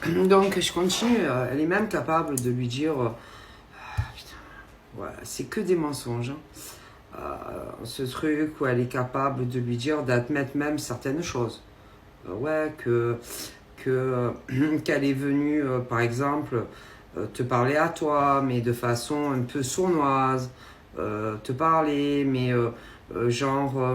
Donc je continue, elle est même capable de lui dire putain, ouais, c'est que des mensonges. Ce truc où elle est capable de lui dire d'admettre même certaines choses. Ouais, qu'elle est venue, par exemple, te parler à toi, mais de façon un peu sournoise, te parler, mais genre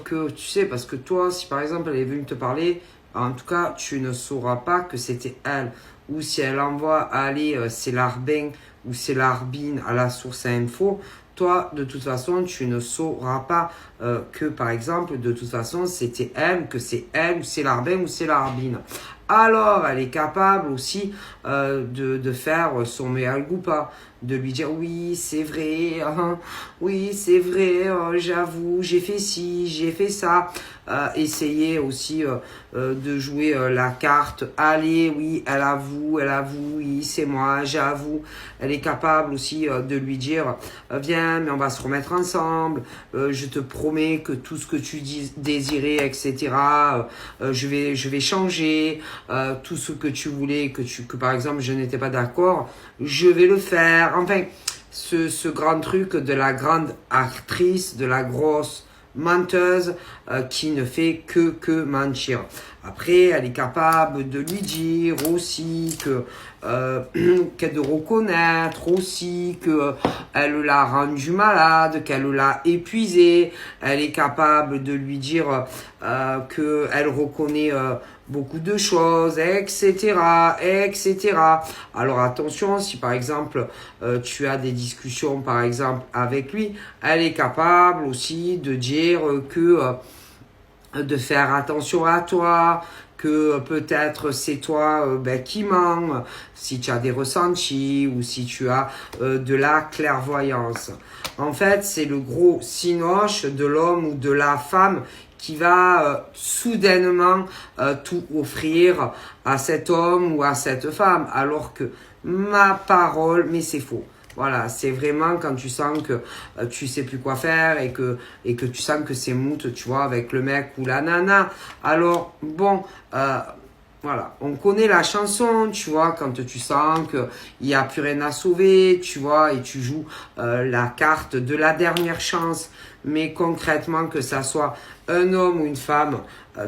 que tu sais, parce que toi, si par exemple elle est venue te parler, en tout cas, tu ne sauras pas que c'était elle. Ou si elle envoie aller ses larbins ou ses larbines à la source à info, toi, de toute façon, tu ne sauras pas que, par exemple, de toute façon, c'était elle, que c'est elle, ou c'est larbin, ou c'est larbine. Alors, elle est capable aussi de faire son mea culpa, de lui dire oui, c'est vrai, oui, c'est vrai, j'avoue, j'ai fait ci, j'ai fait ça. Essayer aussi de jouer la carte, allez, oui, elle avoue, oui, c'est moi, j'avoue. Elle est capable aussi de lui dire, viens, mais on va se remettre ensemble, je te promets que tout ce que tu désirais, etc., je vais changer, tout ce que tu voulais, que par exemple je n'étais pas d'accord, je vais le faire. Enfin, ce grand truc de la grande actrice, de la grosse menteuse qui ne fait que mentir. Après, elle est capable de lui dire aussi que qu'elle de reconnaître aussi que elle l'a rendu malade, qu'elle l'a épuisé. Elle est capable de lui dire que elle reconnaît beaucoup de choses, etc., etc. Alors attention, si par exemple tu as des discussions par exemple avec lui, elle est capable aussi de dire que de faire attention à toi, que peut-être c'est toi qui mens, si tu as des ressentis ou si tu as de la clairvoyance. En fait, c'est le gros cinoche de l'homme ou de la femme qui va soudainement tout offrir à cet homme ou à cette femme, alors que ma parole, mais c'est faux. Voilà, c'est vraiment quand tu sens que tu sais plus quoi faire et que tu sens que c'est moute, tu vois, avec le mec ou la nana. Alors, bon, voilà, on connaît la chanson, tu vois, quand tu sens qu'il n'y a plus rien à sauver, tu vois, et tu joues la carte de la dernière chance. Mais concrètement, que ça soit un homme ou une femme,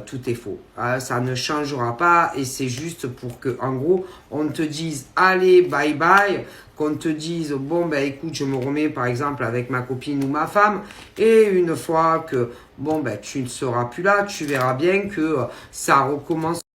tout est faux. Ça ne changera pas et c'est juste pour que, en gros, on te dise allez, bye bye, qu'on te dise bon ben écoute, je me remets par exemple avec ma copine ou ma femme, et une fois que bon ben tu ne seras plus là, tu verras bien que ça recommence